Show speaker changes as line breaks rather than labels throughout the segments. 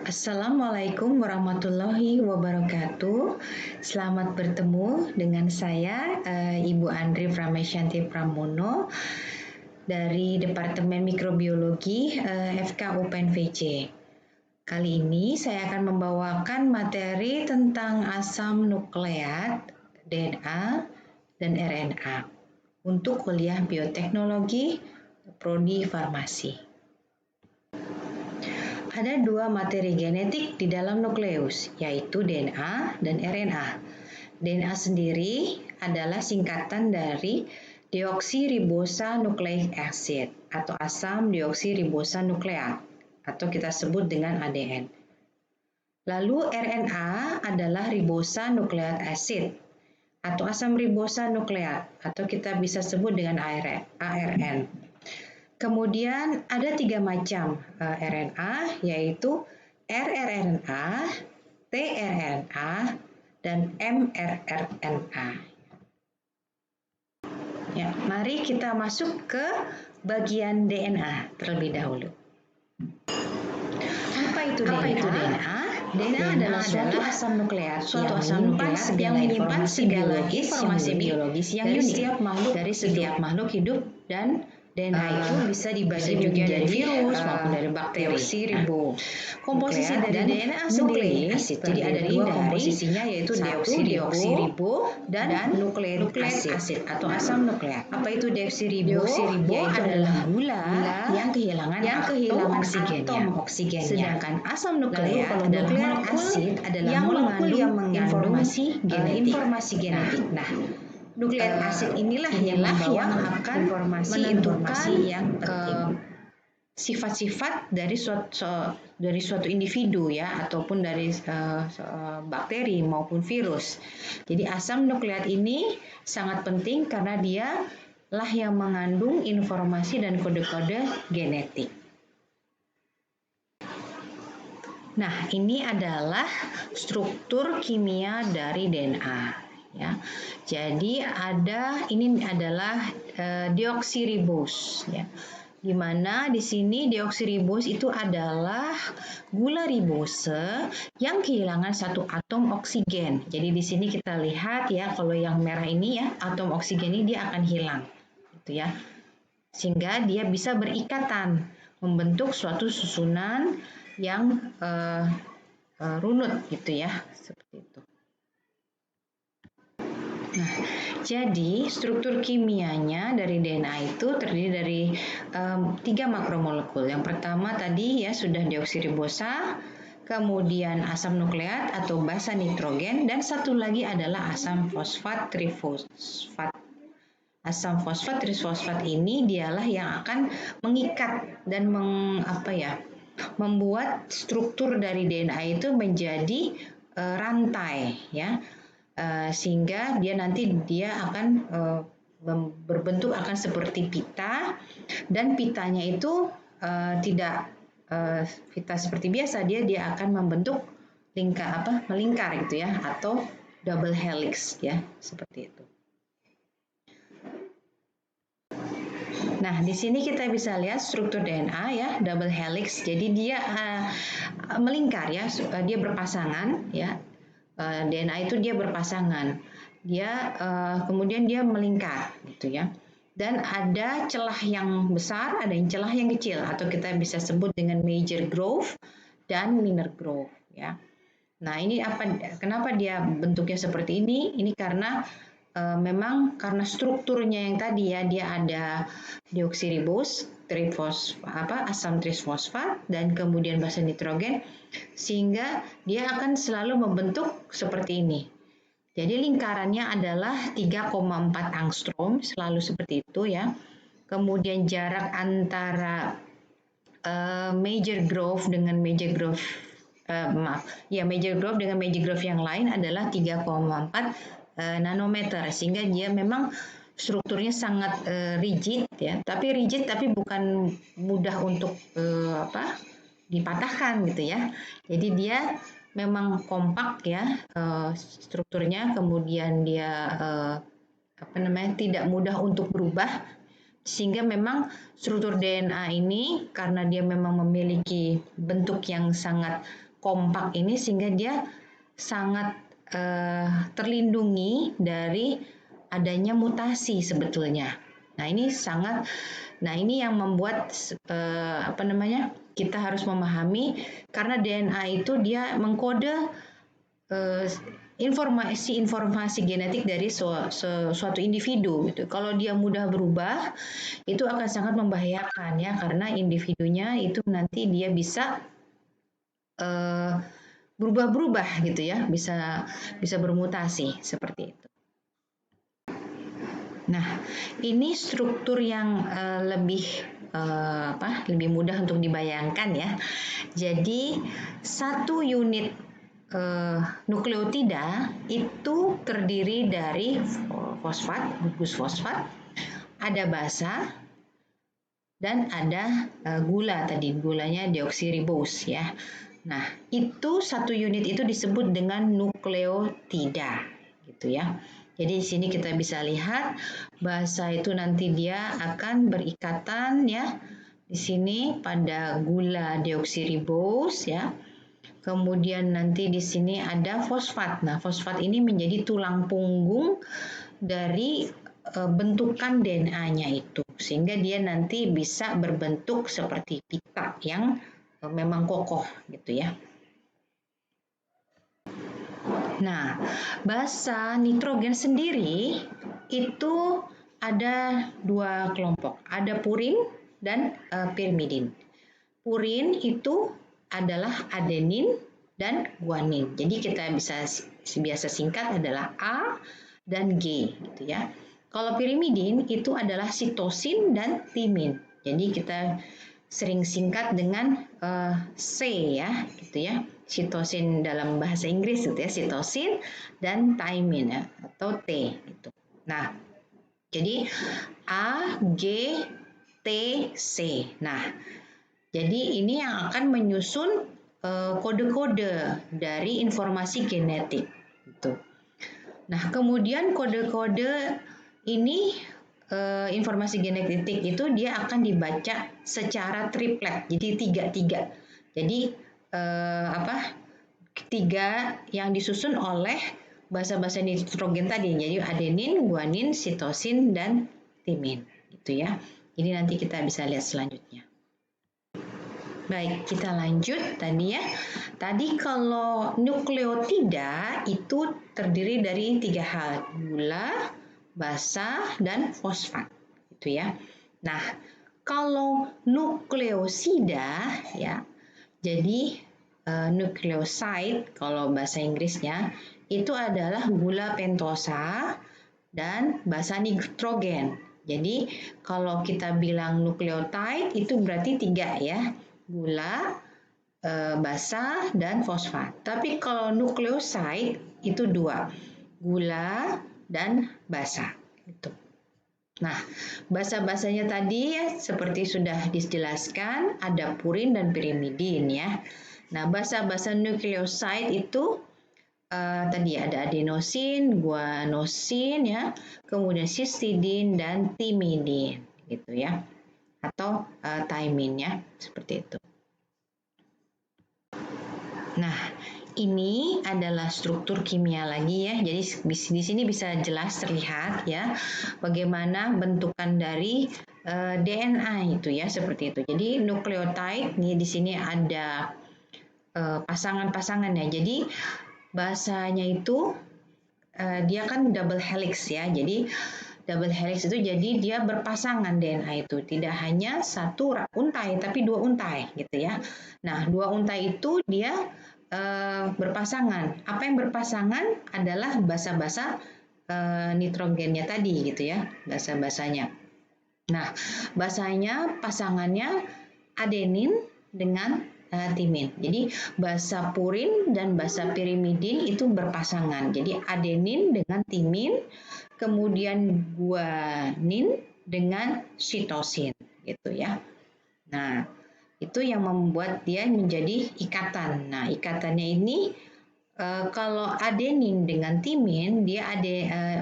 Assalamualaikum warahmatullahi wabarakatuh. Selamat bertemu dengan saya, Ibu Andri Pramesyanti Pramono dari Departemen Mikrobiologi FK UPNVJ. Kali ini saya akan membawakan materi tentang asam nukleat, DNA, dan RNA untuk kuliah bioteknologi Prodi Farmasi. Ada dua materi genetik di dalam nukleus, yaitu DNA dan RNA. DNA sendiri adalah singkatan dari deoksiribosa-nucleic acid atau asam deoksiribosa-nukleat atau kita sebut dengan ADN. Lalu RNA adalah ribosa-nucleic acid atau asam ribosa-nukleat atau kita bisa sebut dengan ARN. Kemudian ada 3 macam RNA, yaitu rRNA, tRNA, dan mRNA. Ya, mari kita masuk ke bagian DNA terlebih dahulu. Apa itu DNA? DNA adalah suatu asam nukleat yang menyimpan segala informasi biologis yang unik dari setiap makhluk hidup, dan DNA itu bisa dibagi juga dari virus maupun dari bakteri. Komposisi dari DNA sendiri jadi ada dua komposisinya, yaitu deoksiribo dan nukleik acid atau asam nukleat. Apa itu deoksiribo? Deoksiribo adalah gula yang kehilangan atom oksigennya. Sedangkan asam nukleat adalah molekul yang mengandung informasi genetik. Nah, nukleik acid inilah yang akan menentukan yang sifat-sifat dari suatu individu ya, ataupun dari bakteri maupun virus. Jadi asam nukleat ini sangat penting karena dia lah yang mengandung informasi dan kode-kode genetik. Nah, ini adalah struktur kimia dari DNA. Ya, jadi ini adalah deoksiribos, ya, di mana di sini deoksiribos itu adalah gula ribose yang kehilangan satu atom oksigen. Jadi di sini kita lihat ya, kalau yang merah ini ya, atom oksigen ini dia akan hilang, gitu ya, sehingga dia bisa berikatan membentuk suatu susunan yang runut, gitu ya, seperti itu. Nah, jadi struktur kimianya dari DNA itu terdiri dari 3 makromolekul. Yang pertama tadi ya sudah deoksiribosa, kemudian asam nukleat atau basa nitrogen, dan satu lagi adalah asam fosfat trifosfat. Asam fosfat trifosfat ini dialah yang akan mengikat dan membuat struktur dari DNA itu menjadi rantai ya. Sehingga dia akan berbentuk akan seperti pita, dan pitanya itu tidak pita seperti biasa, dia akan membentuk melingkar gitu ya, atau double helix ya, seperti itu. Nah, di sini kita bisa lihat struktur DNA ya, double helix. Jadi dia melingkar ya, dia berpasangan ya. DNA itu dia berpasangan, kemudian dia melingkar gitu ya, dan ada celah yang besar, ada yang celah yang kecil, atau kita bisa sebut dengan major groove dan minor groove ya. Nah, ini kenapa dia bentuknya seperti ini? Ini karena memang karena strukturnya yang tadi ya, dia ada deoksiribos, asam trisfosfat, dan kemudian basa nitrogen, sehingga dia akan selalu membentuk seperti ini. Jadi lingkarannya adalah 3,4 angstrom, selalu seperti itu ya. Kemudian jarak antara major groove dengan major groove dengan major groove yang lain adalah 3,4 nanometer, sehingga dia memang strukturnya sangat rigid ya, tapi bukan mudah untuk dipatahkan gitu ya. Jadi dia memang kompak ya strukturnya, kemudian dia tidak mudah untuk berubah, sehingga memang struktur DNA ini karena dia memang memiliki bentuk yang sangat kompak ini sehingga dia sangat terlindungi dari adanya mutasi sebetulnya. Nah, ini yang membuat kita harus memahami karena DNA itu dia mengkode informasi genetik dari suatu individu gitu. Kalau dia mudah berubah, itu akan sangat membahayakan ya karena individunya itu nanti dia bisa berubah-berubah gitu ya, bisa bermutasi seperti itu. Nah, ini struktur yang lebih mudah untuk dibayangkan ya. Jadi satu unit nukleotida itu terdiri dari fosfat, gugus fosfat, ada basa, dan ada gula tadi, gulanya deoksiribos ya. Nah, itu satu unit itu disebut dengan nukleotida gitu ya. Jadi di sini kita bisa lihat basa itu nanti dia akan berikatan ya. Di sini pada gula deoksiribos ya. Kemudian nanti di sini ada fosfat. Nah, fosfat ini menjadi tulang punggung dari bentukan DNA-nya itu. Sehingga dia nanti bisa berbentuk seperti pita yang memang kokoh gitu ya. Nah, basa nitrogen sendiri itu ada dua kelompok. Ada purin dan pirimidin. Purin itu adalah adenin dan guanin. Jadi kita biasa singkat adalah A dan G gitu ya. Kalau pirimidin itu adalah sitosin dan timin. Jadi kita sering singkat dengan C ya, gitu ya. Sitosin dalam bahasa Inggris gitu ya, sitosin dan timin ya, atau T gitu. Nah, jadi A, G, T, C. Nah, jadi ini yang akan menyusun kode-kode dari informasi genetik. Gitu. Nah, kemudian kode-kode ini informasi genetik itu dia akan dibaca secara triplet, jadi tiga. Jadi tiga yang disusun oleh basa-basa nitrogen tadi, jadi adenin, guanin, sitosin, dan timin, gitu ya. Jadi nanti kita bisa lihat selanjutnya. Baik, kita lanjut tadi ya. Tadi kalau nukleotida itu terdiri dari tiga hal, gula, basa, dan fosfat, gitu ya. Nah, kalau nukleosida ya, jadi nukleoside kalau bahasa Inggrisnya itu adalah gula pentosa dan basa nitrogen. Jadi kalau kita bilang nukleotide itu berarti tiga ya, gula, basa, dan fosfat. Tapi kalau nukleoside itu dua, gula dan basa. Gitu. Nah, basa-basanya tadi ya seperti sudah dijelaskan ada purin dan pirimidin ya. Nah, basa-basa nukleoside itu tadi ada adenosin, guanosin ya, kemudian histidin dan timidin gitu ya. Atau timin ya, seperti itu. Nah, ini adalah struktur kimia lagi ya. Jadi di sini bisa jelas terlihat ya bagaimana bentukan dari DNA itu ya seperti itu. Jadi nukleotide nih di sini ada pasangan-pasangan ya. Jadi bahasanya itu dia kan double helix ya. Jadi double helix itu jadi dia berpasangan DNA itu. Tidak hanya satu untai tapi dua untai gitu ya. Nah, dua untai itu dia berpasangan. Apa yang berpasangan adalah basa-basa nitrogennya tadi gitu ya, basa-basanya. Nah, basanya pasangannya adenin dengan timin. Jadi basa purin dan basa pirimidin itu berpasangan. Jadi adenin dengan timin, kemudian guanin dengan sitosin gitu ya. Nah, itu yang membuat dia menjadi ikatan. Nah, ikatannya ini kalau adenin dengan timin dia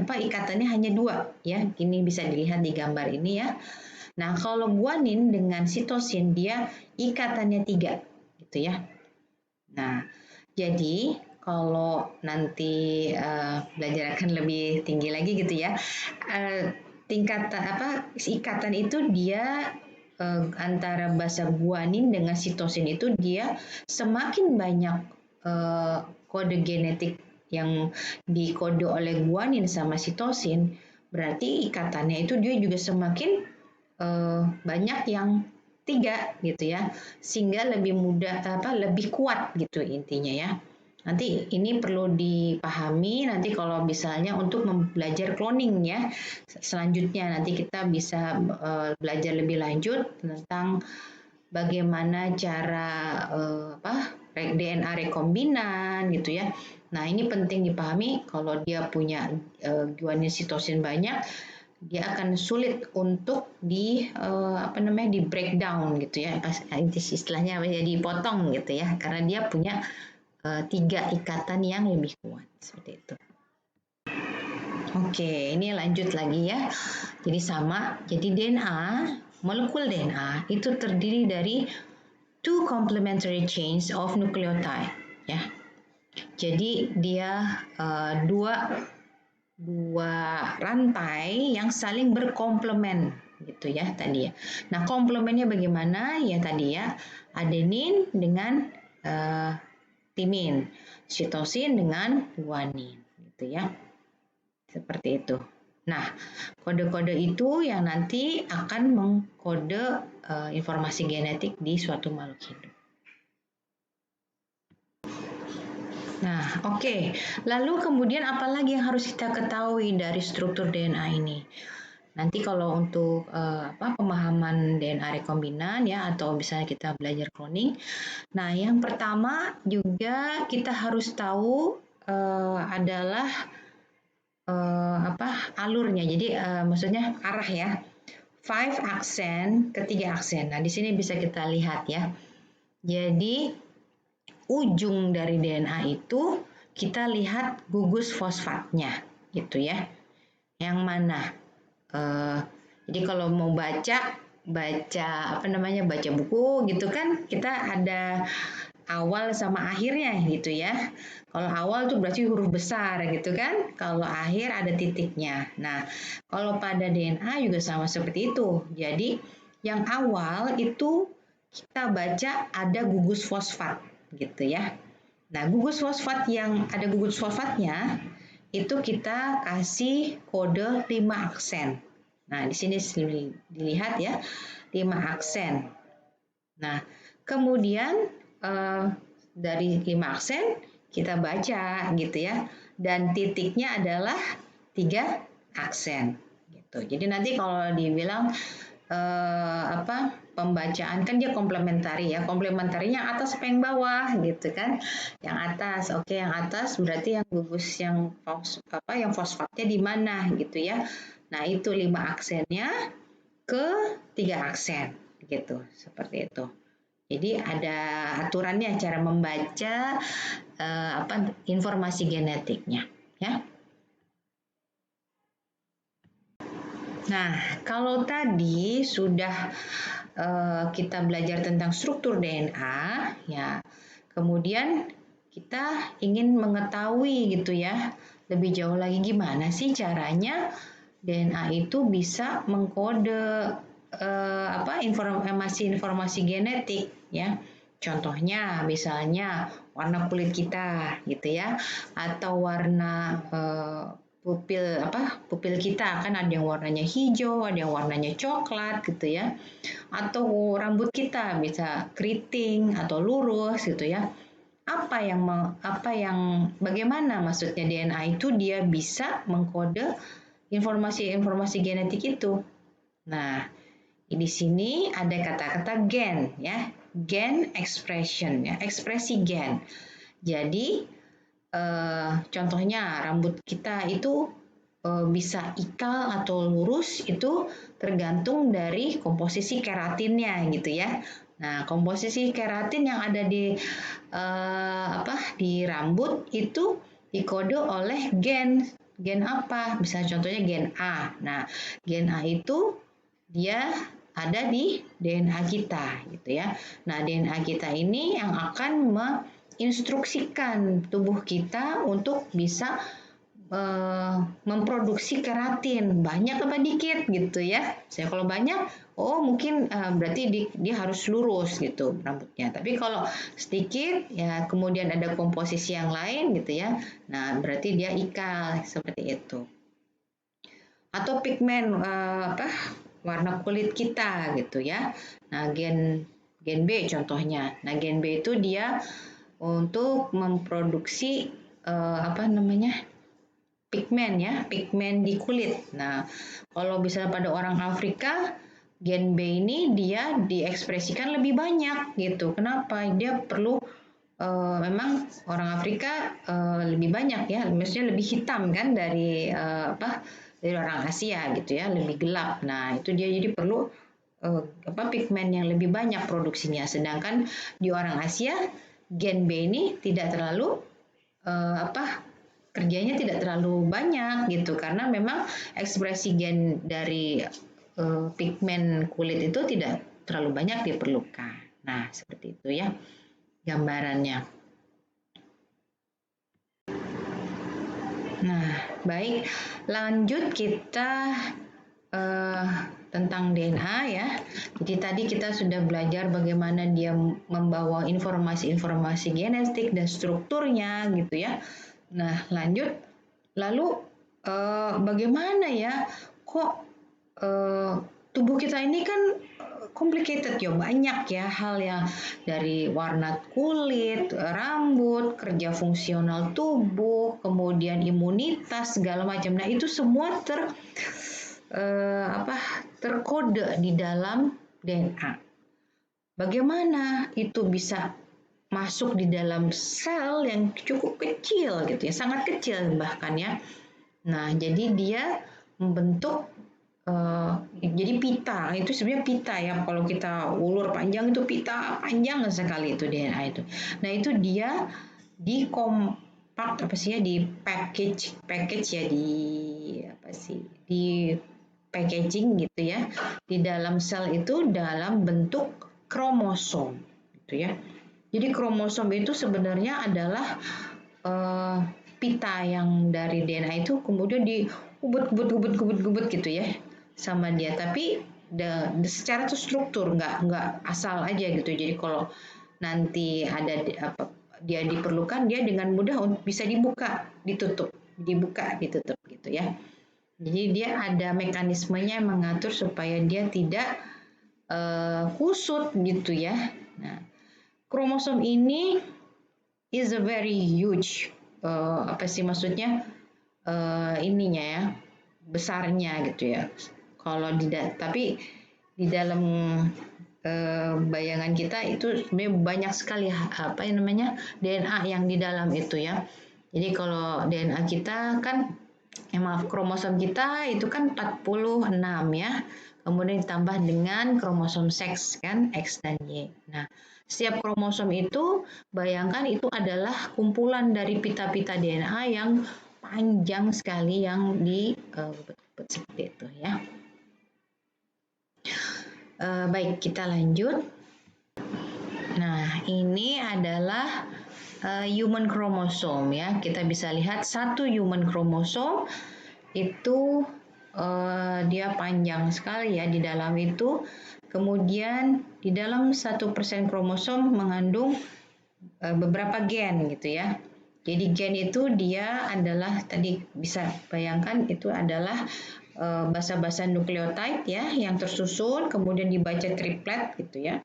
ikatannya hanya dua ya. Ini bisa dilihat di gambar ini ya. Nah, kalau guanin dengan sitosin dia ikatannya tiga gitu ya. Nah, jadi kalau nanti belajar akan lebih tinggi lagi gitu ya, tingkat ikatan itu dia antara basa guanin dengan sitosin itu dia semakin banyak kode genetik yang dikode oleh guanin sama sitosin, berarti ikatannya itu dia juga semakin banyak yang 3 gitu ya, sehingga lebih mudah lebih kuat gitu intinya ya. Nanti ini perlu dipahami nanti kalau misalnya untuk belajar cloning ya. Selanjutnya nanti kita bisa belajar lebih lanjut tentang bagaimana cara DNA rekombinan gitu ya. Nah, ini penting dipahami kalau dia punya guanin sitosin banyak, dia akan sulit untuk di di breakdown gitu ya, istilahnya jadi potong gitu ya, karena dia punya 3 ikatan yang lebih kuat seperti itu. Oke, ini lanjut lagi ya. Jadi sama, jadi DNA, molekul DNA itu terdiri dari 2 complementary chains of nucleotide ya. Jadi dia dua rantai yang saling berkomplement gitu ya tadi ya. Nah, komplemennya bagaimana? Ya tadi ya, adenin dengan timin, sitosin dengan guanin gitu ya. Seperti itu. Nah, kode-kode itu yang nanti akan mengkode informasi genetik di suatu makhluk hidup. Nah, oke. Lalu kemudian apa lagi yang harus kita ketahui dari struktur DNA ini? Nanti kalau untuk pemahaman DNA rekombinan ya, atau misalnya kita belajar cloning. Nah, yang pertama juga kita harus tahu adalah alurnya. Jadi maksudnya arah ya. 5 aksen ke 3 aksen. Nah, di sini bisa kita lihat ya. Jadi ujung dari DNA itu kita lihat gugus fosfatnya gitu ya. Yang mana? Jadi kalau mau baca buku gitu kan, kita ada awal sama akhirnya gitu ya. Kalau awal tuh berarti huruf besar gitu kan, kalau akhir ada titiknya. Nah, kalau pada DNA juga sama seperti itu. Jadi yang awal itu kita baca ada gugus fosfat gitu ya. Nah, gugus fosfat yang ada gugus fosfatnya itu kita kasih kode 5 aksen. Nah, di sini dilihat ya, 5 aksen. Nah, kemudian dari 5 aksen kita baca gitu ya. Dan titiknya adalah 3 aksen gitu. Jadi nanti kalau dibilang pembacaan kan dia komplementari ya, komplementarinya atas apa yang bawah gitu kan, yang atas oke, yang atas berarti yang gugus yang fosfatnya di mana gitu ya. Nah, itu 5 aksennya ke 3 aksen gitu, seperti itu. Jadi ada aturannya cara membaca informasi genetiknya ya. Nah, kalau tadi sudah kita belajar tentang struktur DNA, ya, kemudian kita ingin mengetahui gitu ya, lebih jauh lagi gimana sih caranya DNA itu bisa mengkode informasi genetik ya. Contohnya misalnya warna kulit kita gitu ya, atau warna pupil kita kan ada yang warnanya hijau, ada yang warnanya coklat gitu ya. Atau rambut kita bisa keriting atau lurus gitu ya. Bagaimana maksudnya DNA itu dia bisa mengkode informasi genetik itu. Nah, di sini ada kata-kata gen ya, gen expression ya, ekspresi gen. Jadi contohnya rambut kita itu bisa ikal atau lurus itu tergantung dari komposisi keratinnya gitu ya. Nah, komposisi keratin yang ada di rambut itu dikode oleh gen. Gen apa? Bisa contohnya gen A. Nah, gen A itu dia ada di DNA kita gitu ya. Nah, DNA kita ini yang akan menginstruksikan tubuh kita untuk bisa memproduksi keratin, banyak apa dikit gitu ya. Saya kalau banyak, oh mungkin berarti dia harus lurus gitu rambutnya. Tapi kalau sedikit ya kemudian ada komposisi yang lain gitu ya. Nah, berarti dia ikal seperti itu. Atau pigmen warna kulit kita gitu ya. Nah, gen B contohnya. Nah, gen B itu dia untuk memproduksi pigmen ya, pigmen di kulit. Nah, kalau misalnya pada orang Afrika, gen B ini dia diekspresikan lebih banyak gitu. Kenapa? Dia perlu memang orang Afrika lebih banyak ya, maksudnya lebih hitam kan dari dari orang Asia gitu ya, lebih gelap. Nah, itu dia jadi perlu pigmen yang lebih banyak produksinya. Sedangkan di orang Asia gen B ini tidak terlalu kerjanya tidak terlalu banyak gitu karena memang ekspresi gen dari pigmen kulit itu tidak terlalu banyak diperlukan. Nah, seperti itu ya gambarannya. Nah, baik, lanjut kita tentang DNA ya. Jadi tadi kita sudah belajar bagaimana dia membawa informasi-informasi genetik dan strukturnya gitu ya. Nah, lanjut. Lalu bagaimana ya? Kok tubuh kita ini kan complicated ya, banyak ya hal yang dari warna kulit, rambut, kerja fungsional tubuh, kemudian imunitas segala macam. Nah, itu semua terkode di dalam DNA. Bagaimana itu bisa masuk di dalam sel yang cukup kecil gitu ya, sangat kecil bahkan ya. Nah, jadi dia membentuk jadi pita, itu sebenarnya pita ya, kalau kita ulur panjang itu pita panjang sekali itu DNA itu. Nah, itu dia di kompak di package ya, di packaging gitu ya di dalam sel itu dalam bentuk kromosom gitu ya. Jadi kromosom itu sebenarnya adalah pita yang dari DNA itu kemudian diubet gitu ya sama dia, tapi secara struktur nggak asal aja gitu. Jadi kalau nanti ada dia diperlukan, dia dengan mudah bisa dibuka ditutup gitu ya. Jadi dia ada mekanismenya yang mengatur supaya dia tidak kusut gitu ya. Nah, kromosom ini is a very huge maksudnya ininya ya, besarnya gitu ya. Kalau tapi di dalam bayangan kita itu sebenarnya banyak sekali DNA yang di dalam itu ya. Jadi kalau DNA kita kan kromosom kita itu kan 46 ya. Kemudian ditambah dengan kromosom seks kan, X dan Y. Nah, setiap kromosom itu bayangkan itu adalah kumpulan dari pita-pita DNA yang panjang sekali yang seperti itu ya. Baik, kita lanjut. Nah, ini adalah human chromosome ya. Kita bisa lihat satu human chromosome itu dia panjang sekali ya di dalam itu. Kemudian di dalam 1% kromosom mengandung beberapa gen gitu ya. Jadi gen itu dia adalah, tadi bisa bayangkan itu adalah basa-basa nukleotide ya yang tersusun kemudian dibaca triplet gitu ya.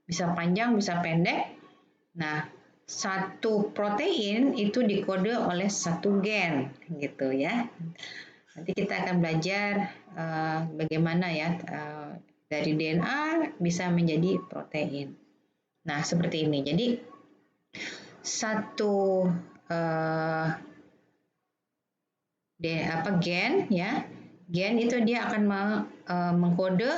Bisa panjang, bisa pendek. Nah, satu protein itu dikode oleh satu gen gitu ya. Nanti kita akan belajar bagaimana ya dari DNA bisa menjadi protein. Nah, seperti ini. Jadi satu gen ya, gen itu dia akan mengkode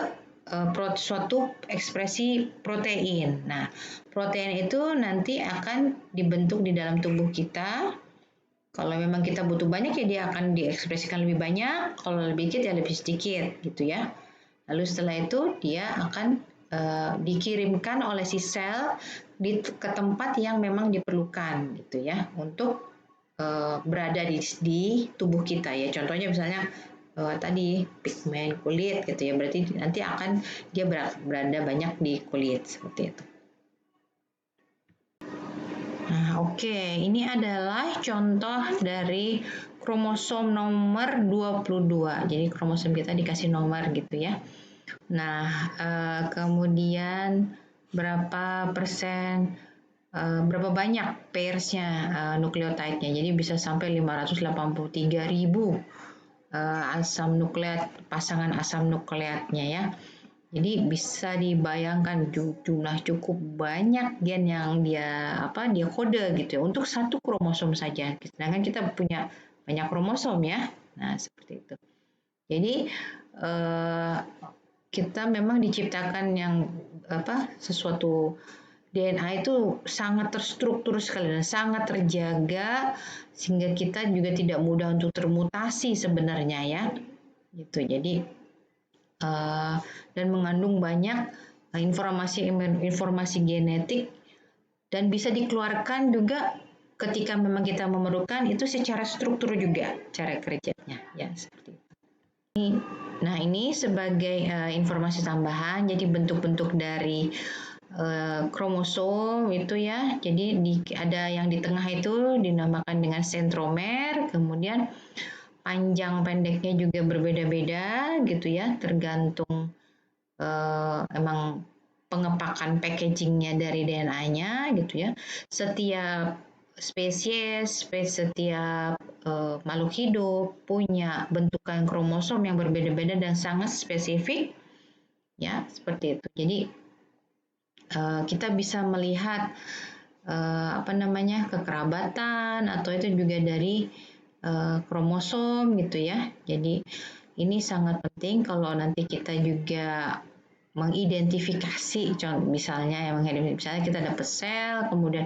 suatu ekspresi protein. Nah, protein itu nanti akan dibentuk di dalam tubuh kita. Kalau memang kita butuh banyak ya dia akan diekspresikan lebih banyak, kalau lebih sedikit ya lebih sedikit gitu ya. Lalu setelah itu dia akan dikirimkan oleh si sel ke tempat yang memang diperlukan gitu ya untuk berada di tubuh kita ya. Contohnya misalnya tadi pigmen kulit gitu ya, berarti nanti akan dia berada banyak di kulit seperti itu. Nah, oke, ini adalah contoh dari kromosom nomor 22. Jadi kromosom kita dikasih nomor gitu ya. Nah, kemudian berapa persen, berapa banyak pairs-nya nukleotide-nya. Jadi bisa sampai 583.000 asam nukleat, pasangan asam nukleatnya ya. Jadi bisa dibayangkan jumlah cukup banyak gen yang dia kode gitu ya untuk satu kromosom saja. Sedangkan kita punya banyak kromosom ya. Nah, seperti itu. Jadi kita memang diciptakan yang sesuatu DNA itu sangat terstruktur sekali dan sangat terjaga sehingga kita juga tidak mudah untuk termutasi sebenarnya ya. Gitu. Jadi dan mengandung banyak informasi genetik dan bisa dikeluarkan juga ketika memang kita memerlukan itu secara struktur juga cara kerjanya ya seperti itu. Nah ini sebagai informasi tambahan, jadi bentuk-bentuk dari kromosom itu ya, jadi ada yang di tengah itu dinamakan dengan sentromer, kemudian panjang pendeknya juga berbeda-beda gitu ya, tergantung emang pengepakan packagingnya dari DNA-nya gitu ya. Setiap spesies, setiap makhluk hidup punya bentukan kromosom yang berbeda-beda dan sangat spesifik ya seperti itu. Jadi kita bisa melihat kekerabatan atau itu juga dari kromosom gitu ya. Jadi ini sangat penting kalau nanti kita juga mengidentifikasi, misalnya kita dapat sel, kemudian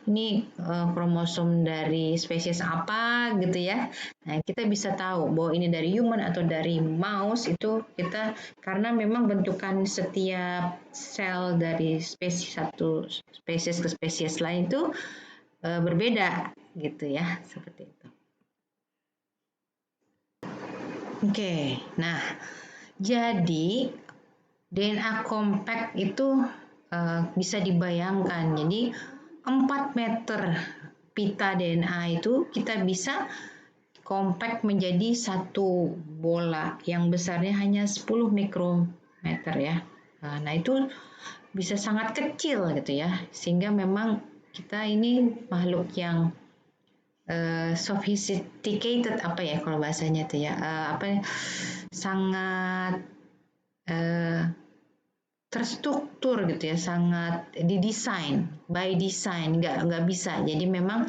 ini kromosom dari spesies apa gitu ya. Nah, kita bisa tahu bahwa ini dari human atau dari mouse itu kita karena memang bentukan setiap sel dari satu spesies ke spesies lain itu berbeda gitu ya, seperti itu. Oke, nah jadi DNA compact itu bisa dibayangkan. Jadi 4 meter pita DNA itu kita bisa compact menjadi satu bola yang besarnya hanya 10 mikrometer ya. Nah itu bisa sangat kecil gitu ya. Sehingga memang kita ini makhluk yang sophisticated kalau bahasanya itu ya, sangat terstruktur gitu ya, sangat didesain by design, nggak bisa. Jadi memang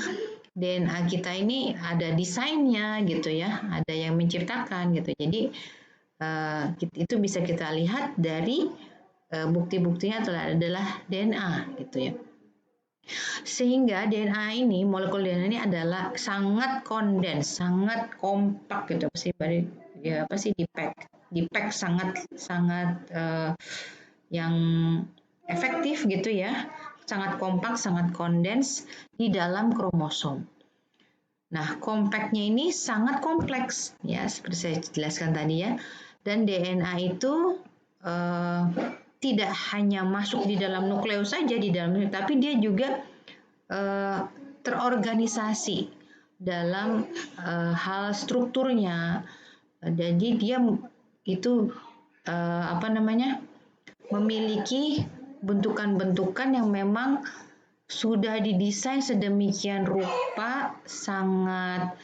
DNA kita ini ada desainnya gitu ya, ada yang menciptakan gitu. Jadi itu bisa kita lihat dari bukti-buktinya adalah DNA gitu ya. Sehingga DNA ini, molekul DNA ini adalah sangat kondens, sangat kompak gitu dipack sangat yang efektif gitu ya, sangat kompak, sangat kondens di dalam kromosom. Nah, kompaknya ini sangat kompleks ya, seperti saya jelaskan tadi ya. Dan DNA itu tidak hanya masuk di dalam nukleus saja tapi dia juga terorganisasi dalam hal strukturnya. Jadi dia itu memiliki bentukan-bentukan yang memang sudah didesain sedemikian rupa, sangat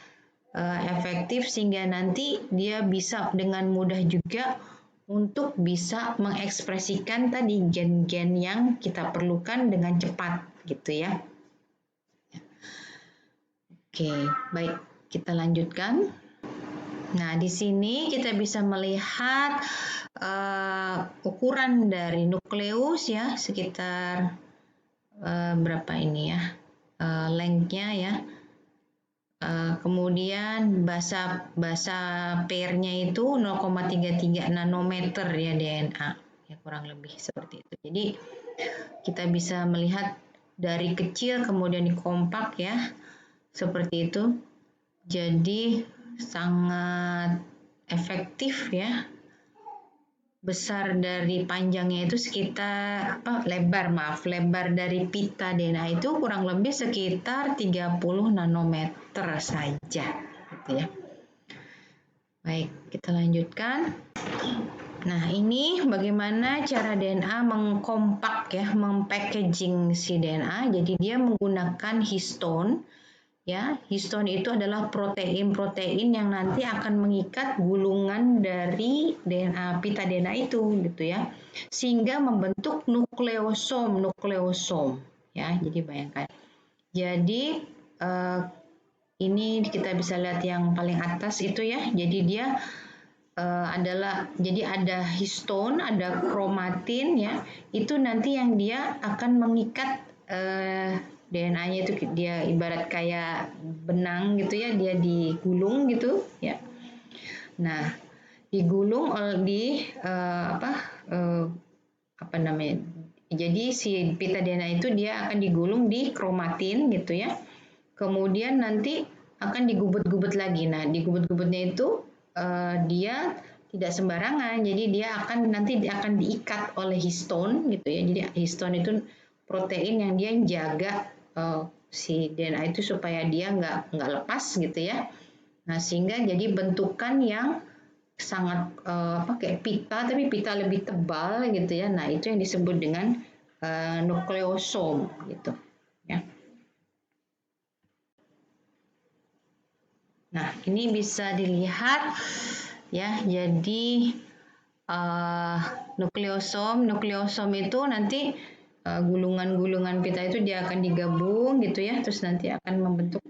efektif sehingga nanti dia bisa dengan mudah juga untuk bisa mengekspresikan tadi gen-gen yang kita perlukan dengan cepat gitu ya. Oke, baik, kita lanjutkan. Nah, di sini kita bisa melihat ukuran dari nukleus ya, sekitar berapa ini ya, length-nya ya. Kemudian basa pair-nya itu 0,33 nanometer ya DNA, ya kurang lebih seperti itu. Jadi kita bisa melihat dari kecil kemudian dikompak ya, seperti itu. Jadi sangat efektif ya. Besar dari panjangnya itu sekitar lebar dari pita DNA itu kurang lebih sekitar 30 nanometer saja gitu ya. Baik, kita lanjutkan. Nah, ini bagaimana cara DNA mengkompak ya, mempackaging si DNA. Jadi dia menggunakan histone. Ya, histone itu adalah protein-protein yang nanti akan mengikat gulungan dari DNA, pita DNA itu gitu ya. Sehingga membentuk nukleosom ya. Jadi bayangkan. Jadi ini kita bisa lihat yang paling atas itu ya. Jadi dia jadi ada histone, ada kromatin ya. Itu nanti yang dia akan mengikat DNA-nya itu, dia ibarat kayak benang gitu ya, dia digulung gitu ya. Nah, digulung di apa namanya? Jadi si pita DNA itu dia akan digulung di kromatin gitu ya. Kemudian nanti akan digubut-gubut lagi. Nah, digubut-gubutnya itu dia tidak sembarangan, jadi dia nanti akan diikat oleh histone gitu ya. Jadi histone itu protein yang dia jaga si DNA itu supaya dia nggak lepas gitu ya. Nah, sehingga jadi bentukan yang sangat kayak pita, tapi pita lebih tebal gitu ya. Nah, itu yang disebut dengan nukleosom gitu ya. Nah, ini bisa dilihat ya. Jadi nukleosom itu nanti gulungan-gulungan pita itu dia akan digabung gitu ya, terus nanti akan membentuk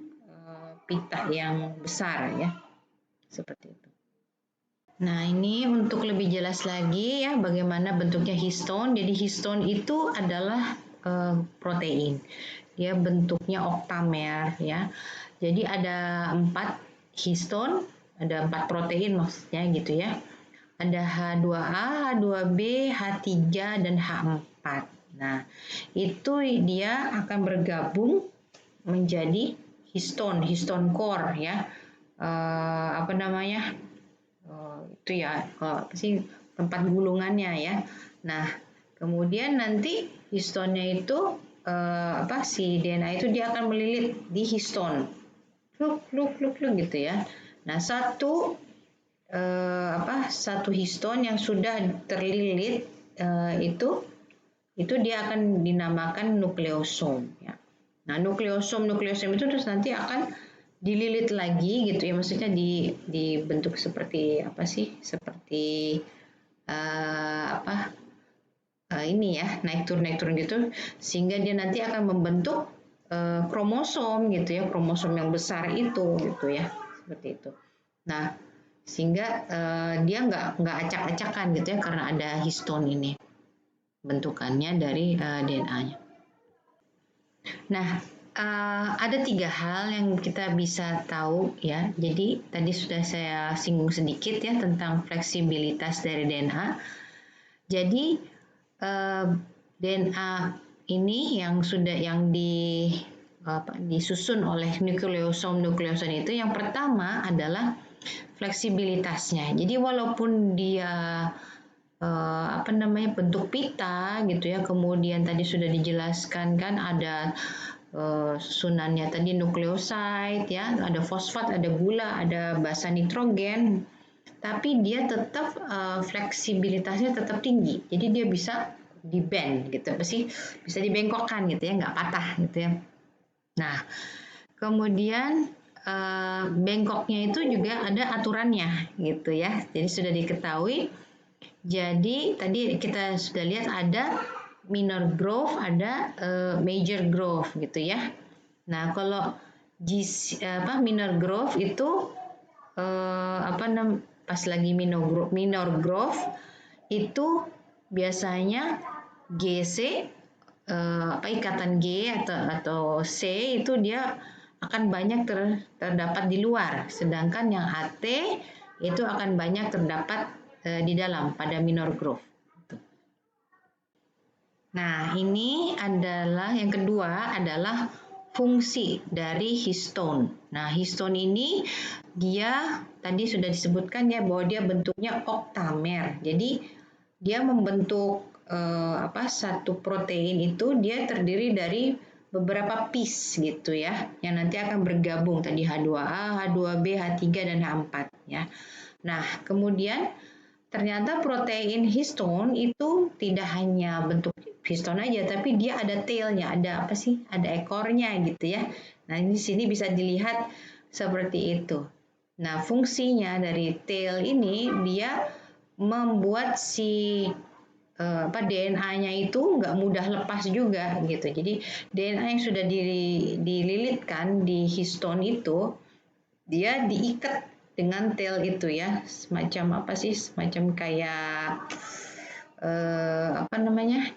pita yang besar ya, seperti itu. Nah, ini untuk lebih jelas lagi ya bagaimana bentuknya histone. Jadi histone itu adalah protein. Dia bentuknya oktamer ya. Jadi ada 4 histone, ada 4 protein maksudnya gitu ya. Ada H2A, H2B, H3, dan H4. Nah, itu dia akan bergabung menjadi histone core ya. Itu ya, apa sih tempat gulungannya ya. Nah, kemudian nanti histonnya itu si DNA itu dia akan melilit di histon, luk gitu ya. Nah, satu histon yang sudah terlilit itu dia akan dinamakan nukleosom ya. Nah, nukleosom itu terus nanti akan dililit lagi gitu ya, maksudnya dibentuk seperti apa sih? Seperti ini ya, naik turun gitu, sehingga dia nanti akan membentuk kromosom gitu ya, kromosom yang besar itu gitu ya, seperti itu. Nah, sehingga dia nggak acak-acakan gitu ya, karena ada histone ini bentukannya dari DNA-nya. Nah, ada 3 hal yang kita bisa tahu ya. Jadi tadi sudah saya singgung sedikit ya tentang fleksibilitas dari DNA. Jadi DNA ini yang disusun oleh nukleosom itu, yang pertama adalah fleksibilitasnya. Jadi walaupun dia bentuk pita gitu ya, kemudian tadi sudah dijelaskan kan ada susunannya tadi nukleoside ya, ada fosfat, ada gula, ada basa nitrogen, tapi dia tetap fleksibilitasnya tetap tinggi. Jadi dia bisa di-bend gitu, bisa dibengkokkan gitu ya, nggak patah gitu ya. Nah, kemudian bengkoknya itu juga ada aturannya gitu ya. Jadi sudah diketahui. Jadi tadi kita sudah lihat ada minor groove, ada major groove gitu ya. Nah, kalau minor groove itu pas lagi minor groove itu biasanya GC ikatan G atau C itu dia akan banyak terdapat di luar, sedangkan yang HT itu akan banyak terdapat di dalam pada minor groove. Nah, ini adalah yang kedua adalah fungsi dari histone. Nah, histone ini dia tadi sudah disebutkan ya bahwa dia bentuknya oktamer. Jadi dia membentuk satu protein itu dia terdiri dari beberapa piece gitu ya, yang nanti akan bergabung tadi H2A, H2B, H3 dan H4 ya. Nah, kemudian ternyata protein histone itu tidak hanya bentuk histone aja, tapi dia ada tailnya, ada apa sih? Ada ekornya gitu ya. Nah, di sini bisa dilihat seperti itu. Nah, fungsinya dari tail ini dia membuat si DNA-nya itu nggak mudah lepas juga gitu. Jadi DNA yang sudah dililitkan di histone itu dia diikat dengan tail itu ya, semacam apa sih, semacam kayak apa namanya,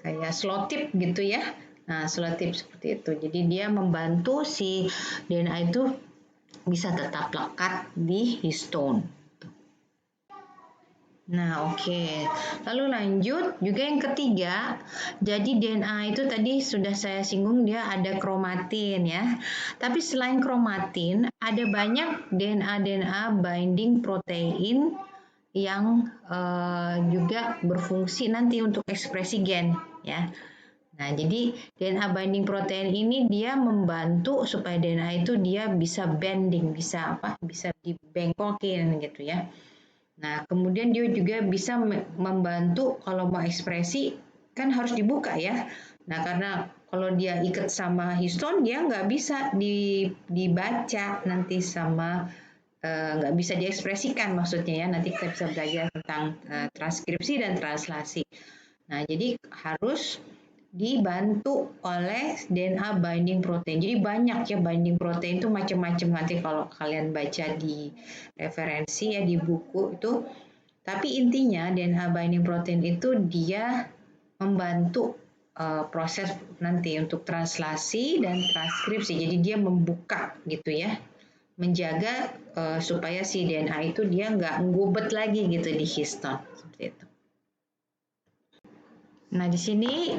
kayak selotip gitu ya. Nah, selotip seperti itu. Jadi dia membantu si DNA itu bisa tetap lekat di histone. Nah, oke. Lalu lanjut, juga yang ketiga, jadi DNA itu tadi sudah saya singgung dia ada kromatin ya. Tapi selain kromatin, ada banyak DNA binding protein yang juga berfungsi nanti untuk ekspresi gen ya. Nah, jadi DNA binding protein ini dia membantu supaya DNA itu dia bisa bending, bisa apa? Bisa dibengkokin gitu ya. Nah, kemudian dia juga bisa membantu kalau mau ekspresi kan harus dibuka ya. Nah, karena kalau dia ikat sama histone dia nggak bisa dibaca nanti sama nggak bisa diekspresikan maksudnya ya. Nanti kita bisa belajar tentang transkripsi dan translasi. Nah, jadi harus dibantu oleh DNA binding protein. Jadi banyak ya binding protein itu macam-macam nanti kalau kalian baca di referensi ya di buku itu. Tapi intinya DNA binding protein itu dia membantu proses nanti untuk translasi dan transkripsi. Jadi dia membuka gitu ya, menjaga supaya si DNA itu dia nggak ngubet lagi gitu di histone seperti itu. Nah, di sini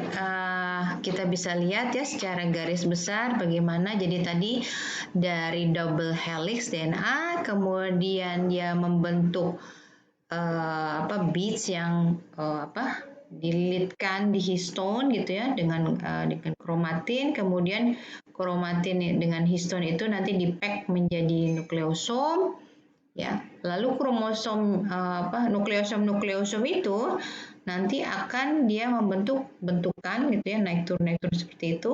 kita bisa lihat ya secara garis besar bagaimana jadi tadi dari double helix DNA, kemudian dia membentuk beads yang dililitkan di histone gitu ya dengan kromatin, kemudian kromatin dengan histone itu nanti dipack menjadi nukleosom ya. Lalu kromosom nukleosom itu nanti akan dia membentuk bentukan gitu ya, naik turun seperti itu,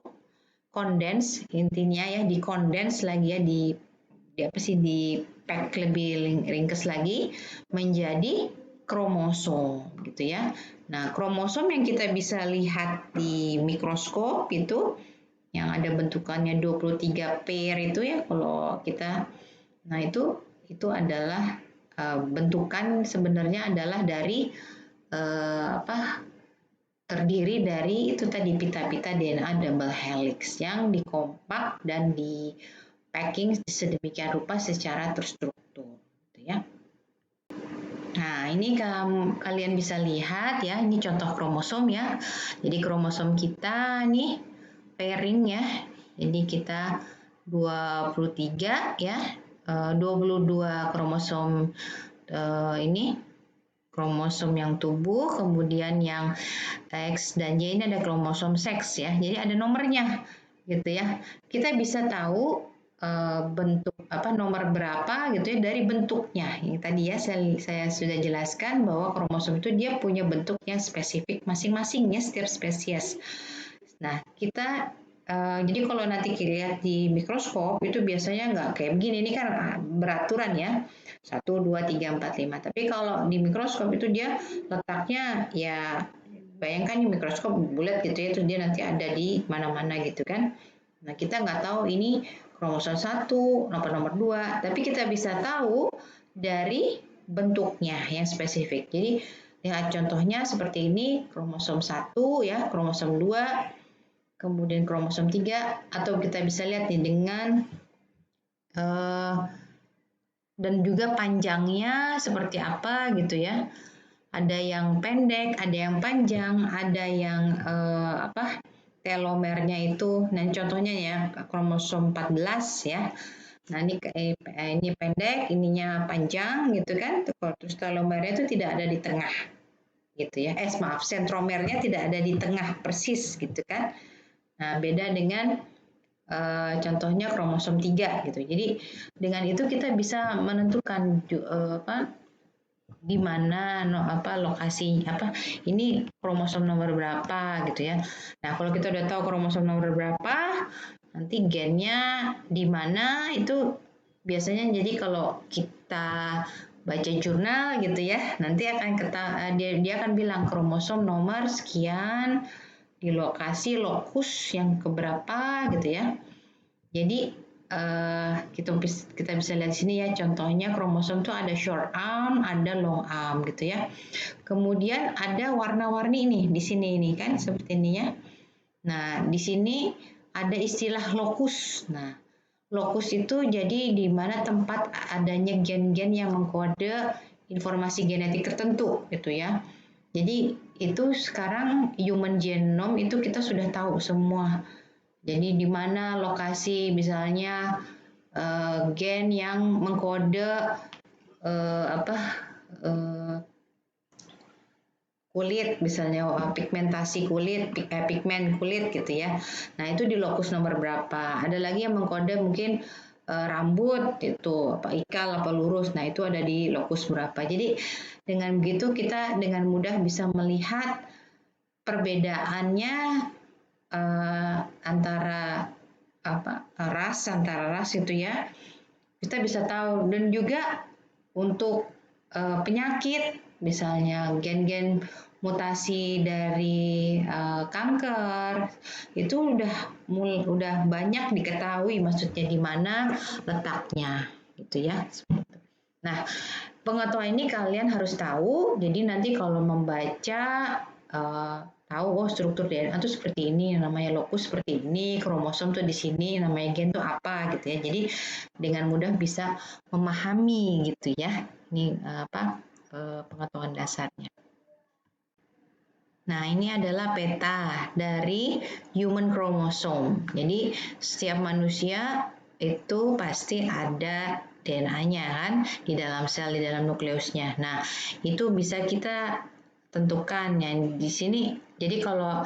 kondens intinya ya, dikondens lagi ya, di pack lebih ringkas lagi menjadi kromosom gitu ya. Nah, kromosom yang kita bisa lihat di mikroskop itu yang ada bentukannya 23 pair itu ya kalau kita, nah itu adalah bentukan sebenarnya adalah dari terdiri dari itu tadi pita-pita DNA double helix yang dikompak dan di packing sedemikian rupa secara terstruktur gitu ya. Nah, ini kalian bisa lihat ya, ini contoh kromosom ya. Jadi kromosom kita nih pairing ya. Jadi kita 23 ya. 22 kromosom ini kromosom yang tubuh, kemudian yang X dan Y ini ada kromosom seks ya. Jadi ada nomornya gitu ya. Kita bisa tahu bentuk nomor berapa gitu ya dari bentuknya. Yang tadi ya saya sudah jelaskan bahwa kromosom itu dia punya bentuk yang spesifik masing-masing ya setiap spesies. Nah, kita jadi kalau nanti kita lihat di mikroskop itu biasanya nggak kayak begini, ini kan beraturan ya, 1, 2, 3, 4, 5. Tapi kalau di mikroskop itu dia letaknya ya, bayangkan di mikroskop bulat gitu ya, terus dia nanti ada di mana-mana gitu kan. Nah, kita nggak tahu ini kromosom 1, nomor 2, tapi kita bisa tahu dari bentuknya yang spesifik. Jadi, lihat contohnya seperti ini, kromosom 1 ya, kromosom 2, kemudian kromosom 3, atau kita bisa lihat nih dengan dan juga panjangnya seperti apa gitu ya. ada yang pendek, ada yang panjang, ada yang telomernya itu. Nah, contohnya ya kromosom 14 ya. Nah, ini pendek, ininya panjang gitu kan. Terus telomernya itu tidak ada di tengah gitu ya. Maaf, sentromernya tidak ada di tengah persis gitu kan. Nah, beda dengan contohnya kromosom 3 gitu. Jadi dengan itu kita bisa menentukan di mana lokasi ini kromosom nomor berapa gitu ya. Nah, kalau kita udah tahu kromosom nomor berapa, nanti gennya di mana itu biasanya. Jadi kalau kita baca jurnal gitu ya, nanti akan dia akan bilang kromosom nomor sekian di lokasi lokus yang keberapa gitu ya. Jadi kita bisa lihat di sini ya, contohnya kromosom tuh ada short arm, ada long arm gitu ya. Kemudian ada warna-warni nih di sini ini kan seperti ini ya. Nah, di sini ada istilah lokus. Nah, lokus itu jadi di mana tempat adanya gen-gen yang mengkode informasi genetik tertentu gitu ya. Jadi itu sekarang human genome itu kita sudah tahu semua. Jadi di mana lokasi misalnya gen yang mengkode kulit misalnya, pigmentasi kulit, pigmen kulit gitu ya. Nah, itu di lokus nomor berapa. Ada lagi yang mengkode mungkin rambut itu ikal apa lurus. Nah, itu ada di lokus berapa. Jadi dengan begitu kita dengan mudah bisa melihat perbedaannya antara antara ras itu ya. Kita bisa tahu. Dan juga untuk penyakit misalnya gen-gen mutasi dari kanker itu udah banyak diketahui maksudnya di mana letaknya gitu ya. Nah, pengetahuan ini kalian harus tahu. Jadi nanti kalau membaca tahu struktur DNA itu seperti ini, namanya lokus seperti ini, kromosom tuh di sini, namanya gen tuh apa gitu ya. Jadi dengan mudah bisa memahami gitu ya. Ini pengetahuan dasarnya. Nah, ini adalah peta dari human chromosome. Jadi setiap manusia itu pasti ada DNA-nya kan di dalam sel, di dalam nukleusnya. Nah, itu bisa kita tentukan yang di sini. Jadi kalau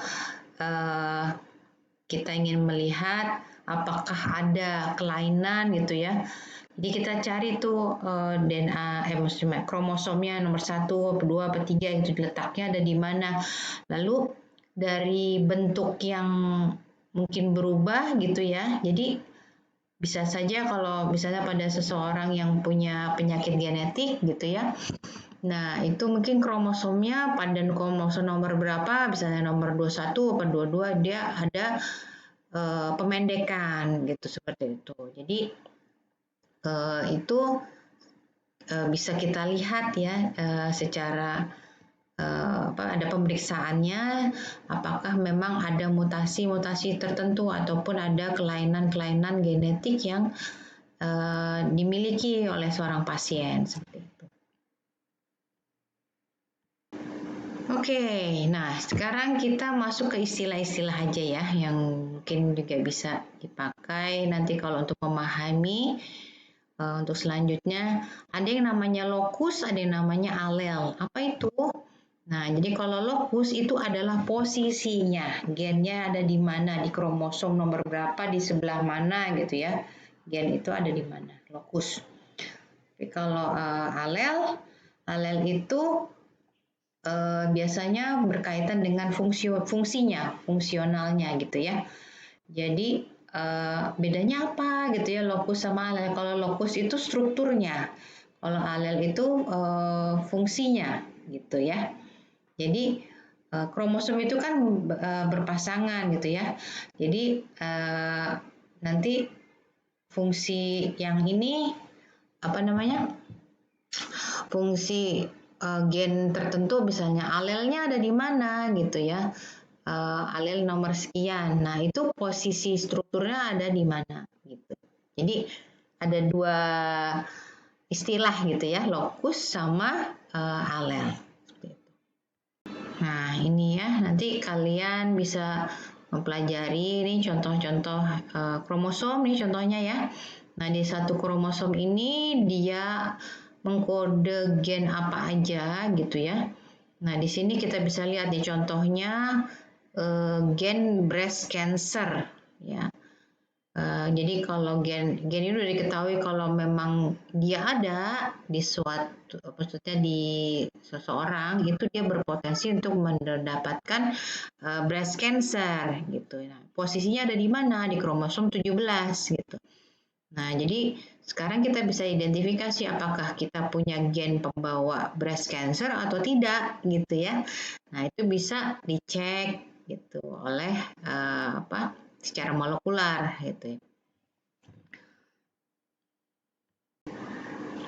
kita ingin melihat apakah ada kelainan gitu ya. Jadi kita cari tuh DNA, kromosomnya nomor 1, 2, 3 itu letaknya ada di mana. Lalu dari bentuk yang mungkin berubah gitu ya. Jadi bisa saja kalau misalnya pada seseorang yang punya penyakit genetik gitu ya. Nah, itu mungkin kromosomnya pada kromosom nomor berapa, misalnya nomor 21 atau 22 dia ada pemendekan gitu seperti itu. Jadi itu bisa kita lihat ya secara ada pemeriksaannya apakah memang ada mutasi-mutasi tertentu ataupun ada kelainan-kelainan genetik yang dimiliki oleh seorang pasien seperti itu. Oke, nah sekarang kita masuk ke istilah-istilah aja ya yang mungkin juga bisa dipakai nanti kalau untuk memahami. Untuk selanjutnya ada yang namanya lokus, ada yang namanya alel. Apa itu? Nah, jadi kalau lokus itu adalah posisinya, gennya ada di mana, di kromosom nomor berapa, di sebelah mana gitu ya. Gen itu ada di mana, lokus. Tapi kalau alel itu biasanya berkaitan dengan fungsinya, fungsionalnya gitu ya. Jadi bedanya apa gitu ya lokus sama alel. Kalau lokus itu strukturnya, kalau alel itu fungsinya gitu ya. Jadi kromosom itu kan berpasangan gitu ya. Jadi nanti fungsi yang ini fungsi gen tertentu misalnya alelnya ada di mana gitu ya. Alel nomor sekian. Nah, itu posisi strukturnya ada di mana gitu. Jadi ada dua istilah gitu ya, lokus sama alel. Nah, ini ya, nanti kalian bisa mempelajari ini contoh-contoh kromosom nih contohnya ya. Nah, di satu kromosom ini dia mengkode gen apa aja gitu ya. Nah, di sini kita bisa lihat nih contohnya gen breast cancer ya. Jadi kalau gen ini udah diketahui kalau memang dia ada di suatu, maksudnya di seseorang itu dia berpotensi untuk mendapatkan breast cancer gitu. Nah, posisinya ada di mana? Di kromosom 17 gitu. Nah, jadi sekarang kita bisa identifikasi apakah kita punya gen pembawa breast cancer atau tidak gitu ya. Nah, itu bisa dicek gitu oleh secara molekular gitu ya.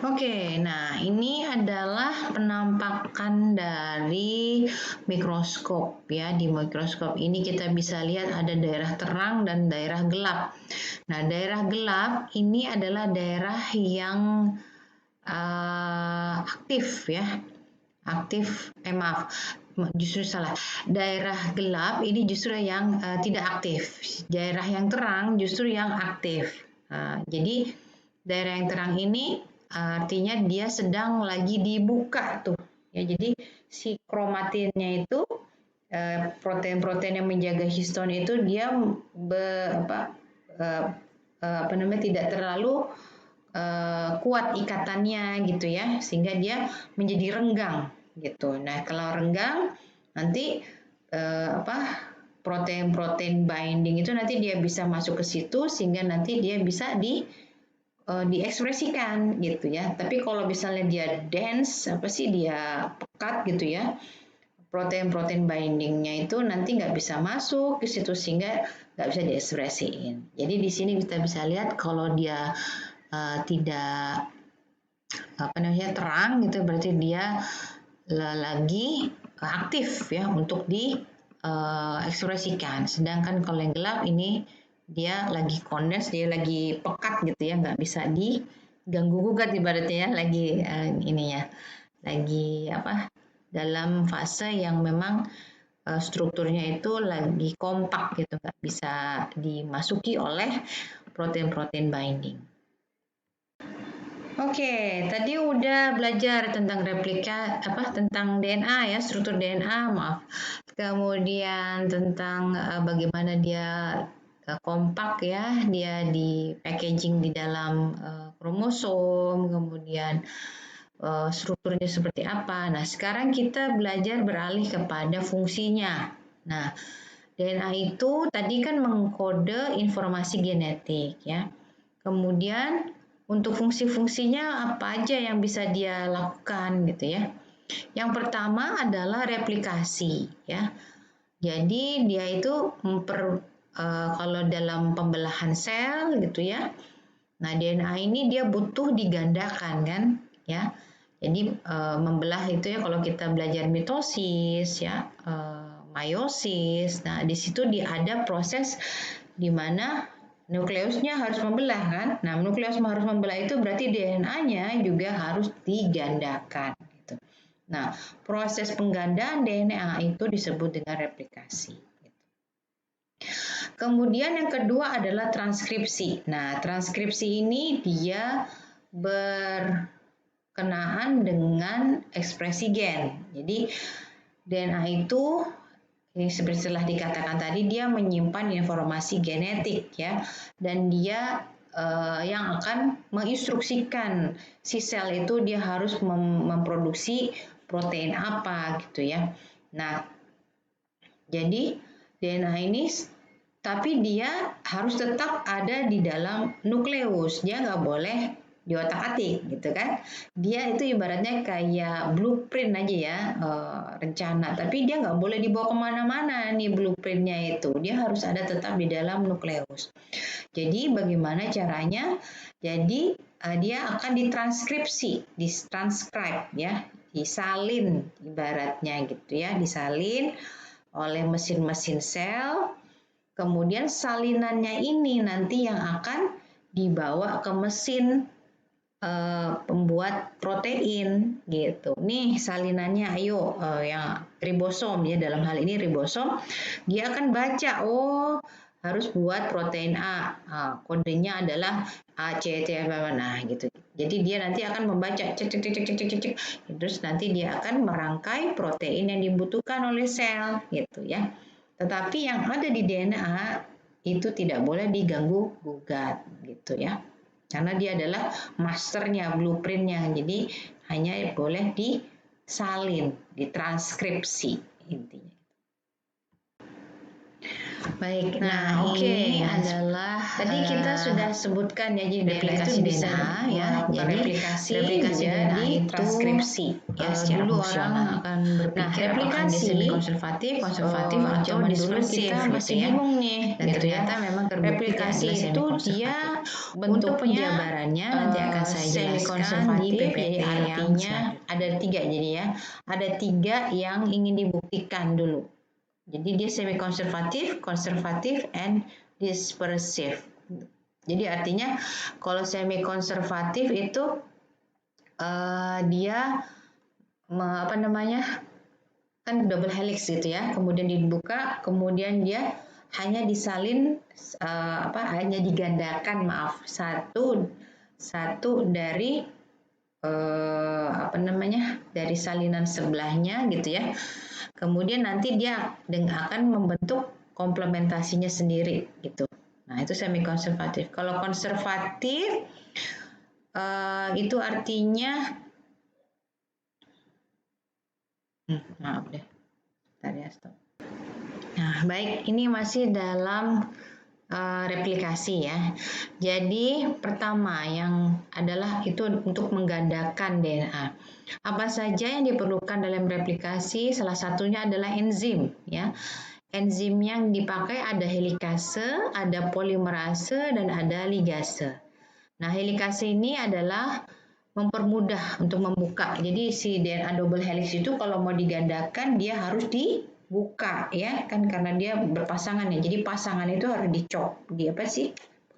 Oke, nah ini adalah penampakan dari mikroskop ya. Di mikroskop ini kita bisa lihat ada daerah terang dan daerah gelap. Nah, daerah gelap ini adalah daerah yang aktif ya. Maaf, justru salah. Daerah gelap ini justru yang tidak aktif. Daerah yang terang justru yang aktif. Jadi daerah yang terang ini artinya dia sedang lagi dibuka tuh. Ya, jadi si kromatinnya itu protein-protein yang menjaga histon itu dia tidak terlalu kuat ikatannya gitu ya, sehingga dia menjadi renggang gitu. Nah, kalau renggang nanti protein-protein binding itu nanti dia bisa masuk ke situ sehingga nanti dia bisa diekspresikan gitu ya. Tapi kalau misalnya dia dense, dia pekat gitu ya, protein-protein bindingnya itu nanti nggak bisa masuk ke situ sehingga nggak bisa diekspresiin. Jadi di sini kita bisa lihat kalau dia tidak terang gitu berarti dia lagi aktif ya untuk diekspresikan. Sedangkan kalau yang gelap ini dia lagi kondens, dia lagi pekat gitu ya, nggak bisa diganggu gugat ibaratnya ya, lagi lagi dalam fase yang memang strukturnya itu lagi kompak gitu, nggak bisa dimasuki oleh protein-protein binding. Oke, tadi udah belajar tentang tentang DNA ya, struktur DNA, maaf. Kemudian tentang bagaimana dia kompak ya, dia di packaging di dalam kromosom, kemudian strukturnya seperti apa. Nah, sekarang kita belajar beralih kepada fungsinya. Nah, DNA itu tadi kan mengkode informasi genetik ya. Kemudian untuk fungsi-fungsinya apa aja yang bisa dia lakukan gitu ya. Yang pertama adalah replikasi ya. Jadi dia itu kalau dalam pembelahan sel gitu ya. Nah, DNA ini dia butuh digandakan kan ya. Jadi membelah itu ya kalau kita belajar mitosis ya, meiosis. Nah, di situ ada proses di mana nukleusnya harus membelah kan. Nah, nukleus harus membelah itu berarti DNA-nya juga harus digandakan gitu. Nah, proses penggandaan DNA itu disebut dengan replikasi. Kemudian yang kedua adalah transkripsi. Nah, transkripsi ini dia berkenaan dengan ekspresi gen. Jadi DNA itu ini seperti telah dikatakan tadi, dia menyimpan informasi genetik ya, dan dia yang akan menginstruksikan si sel itu dia harus memproduksi protein apa gitu ya. Nah, jadi DNA ini tapi dia harus tetap ada di dalam nukleus, dia nggak boleh di otak-atik gitu kan. Dia itu ibaratnya kayak blueprint aja ya, rencana, tapi dia nggak boleh dibawa kemana-mana nih blueprintnya itu, dia harus ada tetap di dalam nukleus. Jadi bagaimana caranya? Jadi dia akan ditranskripsi, ditranscribe ya, disalin ibaratnya gitu ya, disalin oleh mesin-mesin sel. Kemudian salinannya ini nanti yang akan dibawa ke mesin pembuat protein gitu. Nih salinannya, ayo yang ribosom ya, dalam hal ini ribosom, dia akan baca, oh harus buat protein A, kodenya adalah ACT nah gitu. Jadi dia nanti akan membaca cek, terus nanti dia akan merangkai protein yang dibutuhkan oleh sel gitu ya. Tetapi yang ada di DNA itu tidak boleh diganggu gugat gitu ya. Karena dia adalah masternya, blueprintnya. Jadi hanya boleh disalin, ditranskripsi intinya. Baik, nah ini adalah tadi kita sudah sebutkan ya, jadi replikasi DNA ya, jadi replikasi DNA itu transkripsi ya secara fungsional. Akan berpikir apakah dia semi konservatif, atau dispersif. Kita masih bingung nih, dan ternyata memang replikasi itu dia bentuk penjabarannya nanti akan saya jelaskan di PPT, artinya ada 3 jadi ya, ada 3 yang ingin dibuktikan dulu. Jadi dia semi konservatif, konservatif, and dispersive. Jadi artinya kalau semi konservatif itu dia apa namanya, kan double helix gitu ya. Kemudian dibuka, kemudian dia hanya disalin hanya digandakan satu dari apa namanya, dari salinan sebelahnya gitu ya. Kemudian nanti dia akan membentuk komplementasinya sendiri gitu. Nah itu semi konservatif. Kalau konservatif itu artinya maaf deh, bentar ya stop. Nah baik, ini masih dalam replikasi ya. Jadi pertama yang adalah itu untuk menggandakan DNA. Apa saja yang diperlukan dalam replikasi? Salah satunya adalah enzim ya. Enzim yang dipakai ada helikase, ada polimerase, dan ada ligase. Nah, helikase ini adalah mempermudah untuk membuka. Jadi si DNA double helix itu kalau mau digandakan dia harus dibuka ya, kan karena dia berpasangan ya. Jadi pasangan itu harus bukan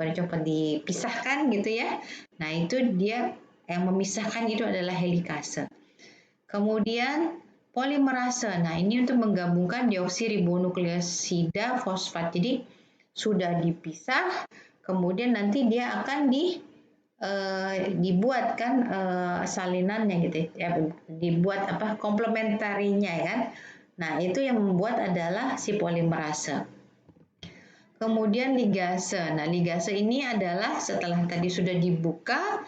dicopot, dipisahkan gitu ya. Nah, itu dia yang memisahkan itu adalah helikase. Kemudian polimerase. Nah, ini untuk menggabungkan deoksiribonukleosida fosfat. Jadi sudah dipisah, kemudian nanti dia akan dibuatkan salinannya gitu ya, dibuat komplementarinya ya kan. Nah, itu yang membuat adalah si polimerase. Kemudian ligase. Nah, ligase ini adalah setelah tadi sudah dibuka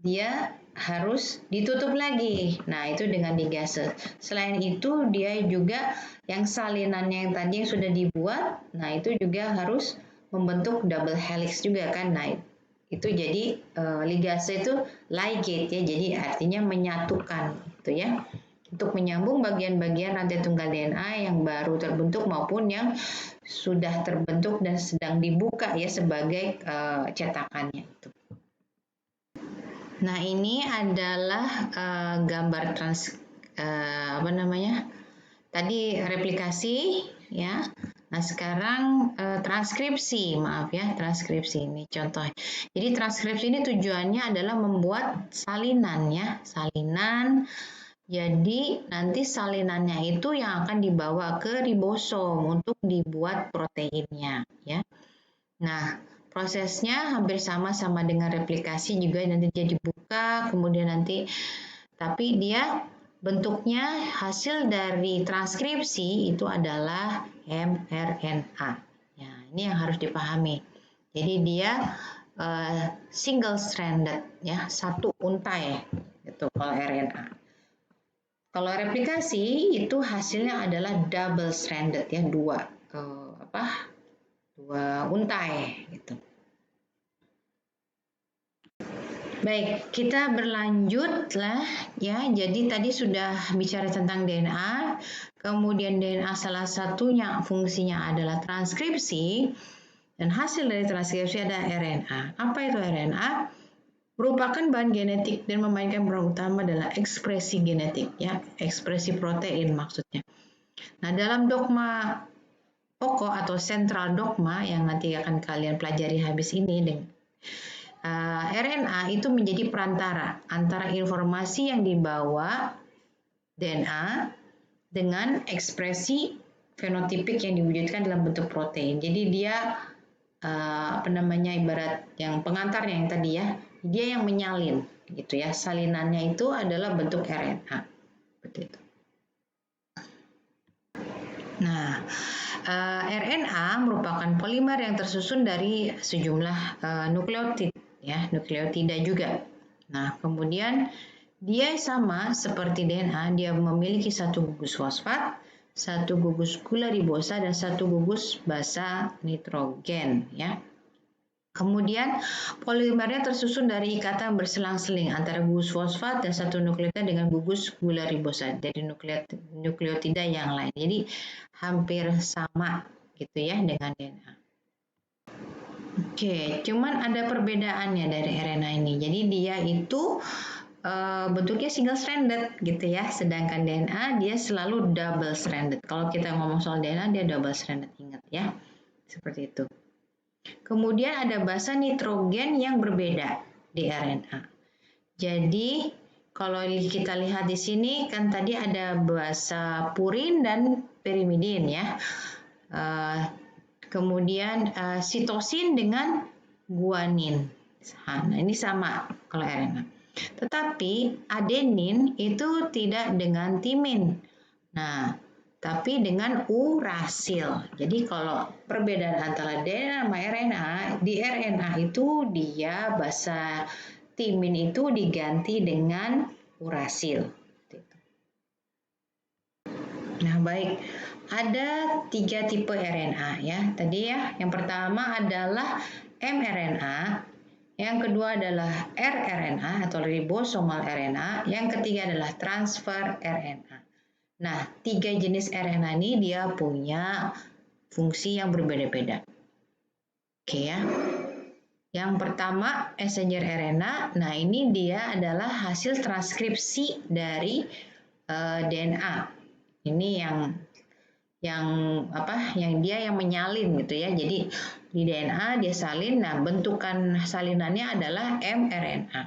dia harus ditutup lagi. Nah, itu dengan ligase. Selain itu, dia juga yang salinannya yang tadi yang sudah dibuat, nah itu juga harus membentuk double helix juga kan. Nah, itu jadi ligase itu ligate ya, jadi artinya menyatukan gitu ya. Untuk menyambung bagian-bagian rantai tunggal DNA yang baru terbentuk maupun yang sudah terbentuk dan sedang dibuka ya sebagai cetakannya itu. Nah, ini adalah gambar tadi replikasi ya. Nah, sekarang transkripsi, transkripsi ini contoh. Jadi transkripsi ini tujuannya adalah membuat salinan ya, salinan. Jadi nanti salinannya itu yang akan dibawa ke ribosom untuk dibuat proteinnya ya. Nah, prosesnya hampir sama dengan replikasi juga, nanti dia dibuka, kemudian nanti tapi dia bentuknya hasil dari transkripsi itu adalah mRNA. Ya, ini yang harus dipahami. Jadi dia single stranded ya, satu untai itu kalau RNA. Kalau replikasi itu hasilnya adalah double stranded ya, dua untai gitu. Baik, kita berlanjut lah ya. Jadi tadi sudah bicara tentang DNA, kemudian DNA salah satunya fungsinya adalah transkripsi, dan hasil dari transkripsi ada RNA. Apa itu RNA? Merupakan bahan genetik dan memainkan peran utama dalam ekspresi genetik ya, ekspresi protein maksudnya. Nah, dalam dogma pokok atau sentral dogma yang nanti akan kalian pelajari habis ini RNA itu menjadi perantara antara informasi yang dibawa DNA dengan ekspresi fenotipik yang diwujudkan dalam bentuk protein. Jadi dia ibarat yang pengantarnya yang tadi ya, dia yang menyalin gitu ya. Salinannya itu adalah bentuk RNA. Seperti itu. Nah, RNA merupakan polimer yang tersusun dari sejumlah nukleotid ya, nukleotida juga. Nah, kemudian dia sama seperti DNA, dia memiliki satu gugus fosfat, satu gugus gula ribosa, dan satu gugus basa nitrogen ya. Kemudian polimernya tersusun dari ikatan berselang-seling antara gugus fosfat dan satu nukleotida dengan gugus gula ribosa dari nukleotida yang lain. Jadi hampir sama gitu ya dengan DNA. Oke, cuman ada perbedaannya dari RNA ini. Jadi dia itu bentuknya single stranded gitu ya, sedangkan DNA dia selalu double stranded. Kalau kita ngomong soal DNA dia double stranded, ingat ya, seperti itu. Kemudian ada basa nitrogen yang berbeda di RNA. Jadi kalau kita lihat di sini kan tadi ada basa purin dan pirimidin ya. Kemudian sitosin dengan guanin. Nah, ini sama kalau RNA. Tetapi adenin itu tidak dengan timin. Nah, tapi dengan urasil. Jadi kalau perbedaan antara DNA sama RNA, di RNA itu dia basa timin itu diganti dengan urasil. Nah, baik. Ada 3 tipe RNA ya. Tadi ya, yang pertama adalah mRNA, yang kedua adalah rRNA atau ribosomal RNA, yang ketiga adalah transfer RNA. Nah, 3 jenis RNA ini dia punya fungsi yang berbeda-beda. Oke ya. Yang pertama, messenger RNA. Nah, ini dia adalah hasil transkripsi dari DNA. Ini yang dia yang menyalin gitu ya. Jadi di DNA dia salin. Nah, bentukan salinannya adalah mRNA.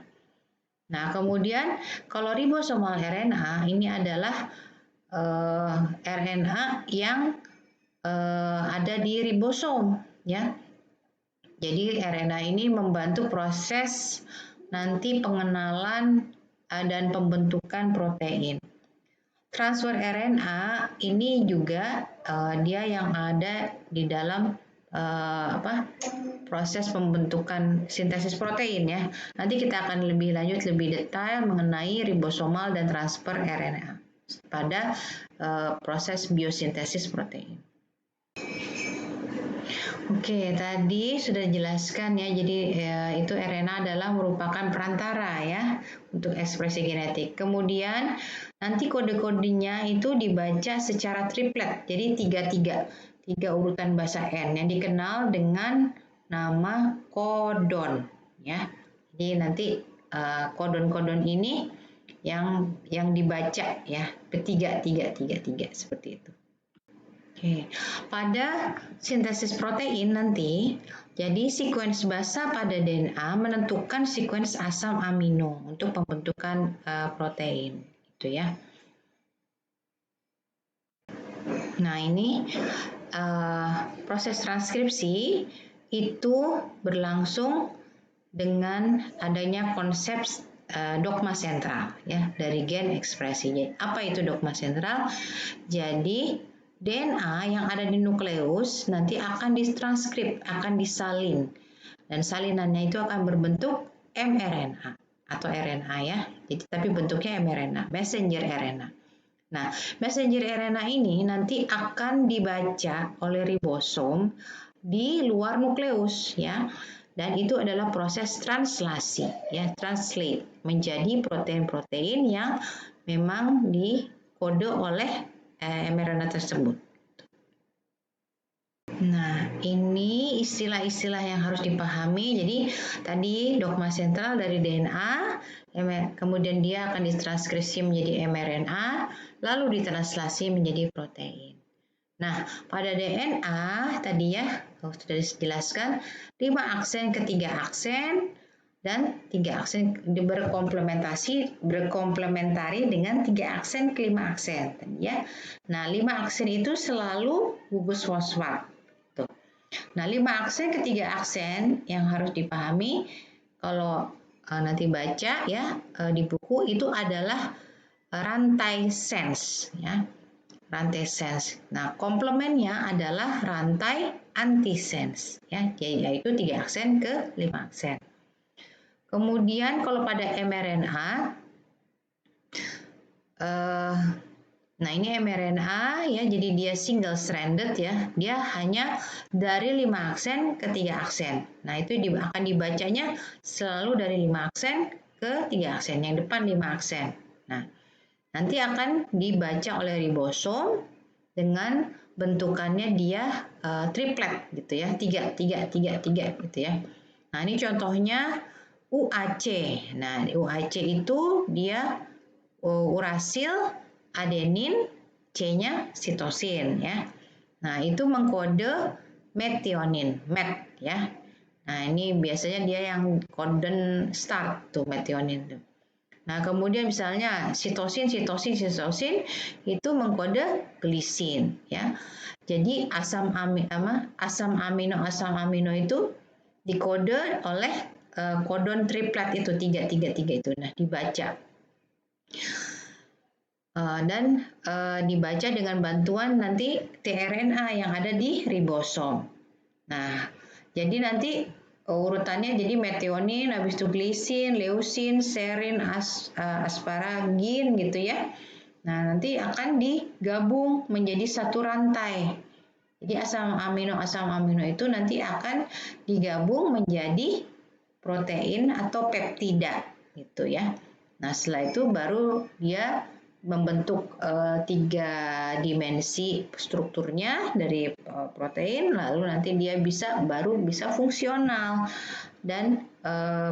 Nah, kemudian kalau ribosomal RNA ini adalah RNA yang ada di ribosom ya. Jadi RNA ini membantu proses nanti pengenalan dan pembentukan protein. Transfer RNA ini juga dia yang ada di dalam proses pembentukan sintesis protein ya. Nanti kita akan lebih lanjut lebih detail mengenai ribosomal dan transfer RNA pada proses biosintesis protein. Oke, tadi sudah dijelaskan ya. Jadi itu RNA adalah merupakan perantara ya untuk ekspresi genetik. Kemudian nanti kode-kodenya itu dibaca secara triplet. Jadi 3 urutan bahasa N yang dikenal dengan nama kodon ya. Jadi nanti kodon-kodon ini yang dibaca ya, tiga seperti itu. Oke, pada sintesis protein nanti, jadi sekuens basa pada DNA menentukan sekuens asam amino untuk pembentukan protein, gitu ya. Nah ini proses transkripsi itu berlangsung dengan adanya konsep dogma sentral ya dari gen ekspresi. Apa itu dogma sentral? Jadi DNA yang ada di nukleus nanti akan ditranskrip, akan disalin. Dan salinannya itu akan berbentuk mRNA atau RNA ya. Jadi tapi bentuknya mRNA, messenger RNA. Nah, messenger RNA ini nanti akan dibaca oleh ribosom di luar nukleus ya. Dan itu adalah proses translasi ya, translate menjadi protein-protein yang memang dikode oleh mRNA tersebut. Nah, ini istilah-istilah yang harus dipahami. Jadi, tadi dogma sentral dari DNA, kemudian dia akan ditranskripsi menjadi mRNA, lalu ditranslasi menjadi protein. Nah, pada DNA tadi ya, sudah dijelaskan 5 aksen ke 3 aksen dan 3 aksen berkomplementari dengan 3 aksen ke 5 aksen ya. Nah, 5 aksen itu selalu gugus fosfat. Tuh. Nah, 5 aksen ke 3 aksen yang harus dipahami kalau nanti baca ya di buku itu adalah rantai sense ya. Rantai sense. Nah, komplemennya adalah rantai antisense ya, yaitu 3 aksen ke 5 aksen. Kemudian kalau pada mRNA, nah ini mRNA ya, jadi dia single stranded ya, dia hanya dari 5 aksen ke 3 aksen. Nah itu akan dibacanya selalu dari 5 aksen ke 3 aksen, yang depan 5 aksen. Nah nanti akan dibaca oleh ribosom dengan bentukannya dia triplet gitu ya, 3 gitu ya. Nah ini contohnya UAC. Nah, UAC itu dia urasil, adenin, C-nya sitosin ya. Nah, itu mengkode metionin, met ya. Nah, ini biasanya dia yang kode start tuh metionin tuh. Nah, kemudian misalnya sitosin itu mengkode glisin ya. Jadi asam amino itu dikode oleh kodon triplet itu 333 itu. Nah, dibaca. Dan dibaca dengan bantuan nanti tRNA yang ada di ribosom. Nah, jadi nanti urutannya jadi metionin, habis itu glisin, leusin, serin, asparagin gitu ya. Nah, nanti akan digabung menjadi satu rantai. Jadi asam amino itu nanti akan digabung menjadi protein atau peptida gitu ya. Nah, setelah itu baru dia membentuk 3 dimensi strukturnya dari protein, lalu nanti dia baru bisa fungsional dan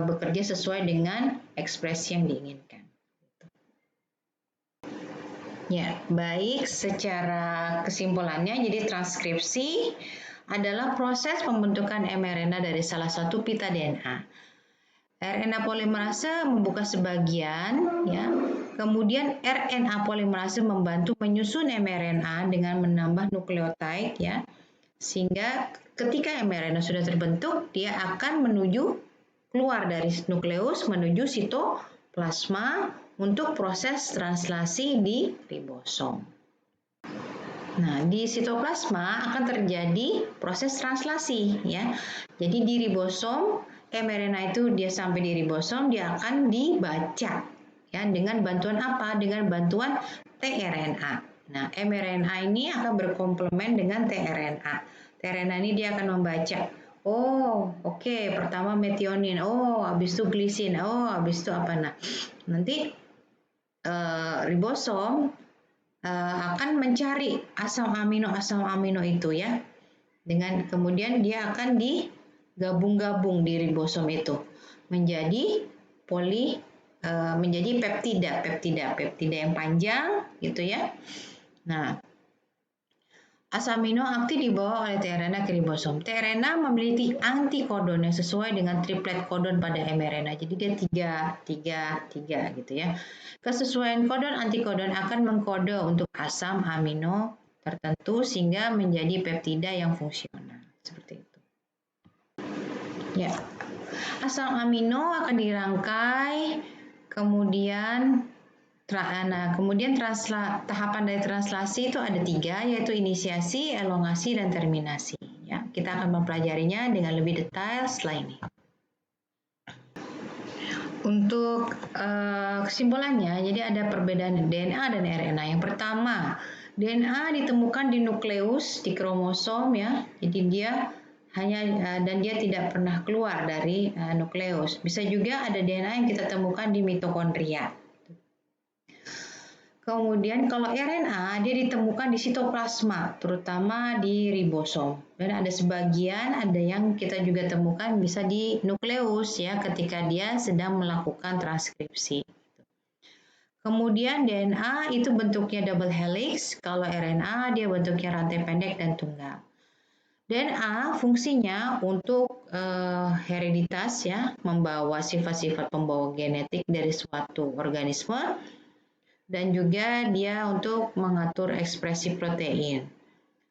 bekerja sesuai dengan ekspresi yang diinginkan. Ya, baik, secara kesimpulannya jadi transkripsi adalah proses pembentukan mRNA dari salah satu pita DNA. RNA polimerase membuka sebagian ya. Kemudian RNA polimerase membantu menyusun mRNA dengan menambah nukleotide ya. Sehingga ketika mRNA sudah terbentuk, dia akan keluar dari nukleus menuju sitoplasma untuk proses translasi di ribosom. Nah, di sitoplasma akan terjadi proses translasi ya. Jadi di ribosom mRNA itu dia sampai di ribosom, dia akan dibaca ya dengan bantuan apa? Dengan bantuan tRNA. Nah, mRNA ini akan berkomplement dengan tRNA. tRNA ini dia akan membaca. Oh, oke, pertama metionin. Oh, habis itu glisin. Oh, habis itu apa? Nah, nanti ribosom akan mencari asam amino itu ya. Dengan kemudian dia akan digabung-gabung di ribosom itu menjadi menjadi peptida yang panjang gitu ya. Nah, asam amino aktif dibawa oleh tRNA ke ribosom. tRNA memiliki antikodon yang sesuai dengan triplet kodon pada mRNA. Jadi dia 3 gitu ya. Kesesuaian kodon antikodon akan mengkode untuk asam amino tertentu sehingga menjadi peptida yang fungsional. Seperti itu. Ya. Asam amino akan dirangkai kemudian tahapan dari translasi itu ada 3, yaitu inisiasi, elongasi, dan terminasi. Ya, kita akan mempelajarinya dengan lebih detail setelah ini. Untuk kesimpulannya, jadi ada perbedaan DNA dan RNA. Yang pertama, DNA ditemukan di nukleus, di kromosom ya. Jadi dia dan dia tidak pernah keluar dari nukleus. Bisa juga ada DNA yang kita temukan di mitokondria. Kemudian kalau RNA dia ditemukan di sitoplasma, terutama di ribosom. Dan ada sebagian yang kita juga temukan bisa di nukleus ya ketika dia sedang melakukan transkripsi. Kemudian DNA itu bentuknya double helix, kalau RNA dia bentuknya rantai pendek dan tunggal. DNA fungsinya untuk hereditas ya, membawa sifat-sifat pembawa genetik dari suatu organisme, dan juga dia untuk mengatur ekspresi protein.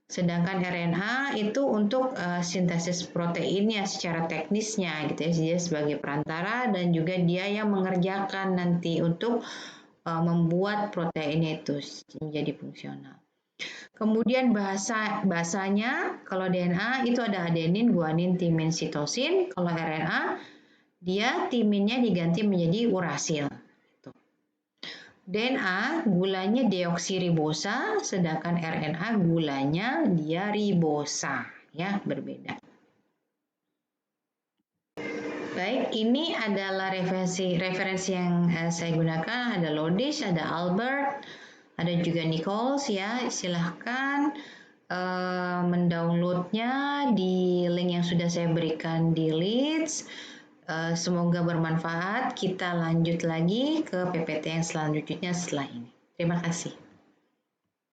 Sedangkan RNA itu untuk sintesis proteinnya secara teknisnya gitu ya, dia sebagai perantara dan juga dia yang mengerjakan nanti untuk membuat proteinnya itu menjadi fungsional. Kemudian bahasanya kalau DNA itu ada adenin, guanin, timin, sitosin. Kalau RNA dia timinnya diganti menjadi urasil. DNA gulanya deoksiribosa, sedangkan RNA gulanya dia ribosa, ya berbeda. Baik, ini adalah referensi yang saya gunakan. Ada Lodish, ada Albert, ada juga Nichols ya. Silahkan mendownloadnya di link yang sudah saya berikan di Leeds. Semoga bermanfaat. Kita lanjut lagi ke PPT yang selanjutnya setelah ini. Terima kasih.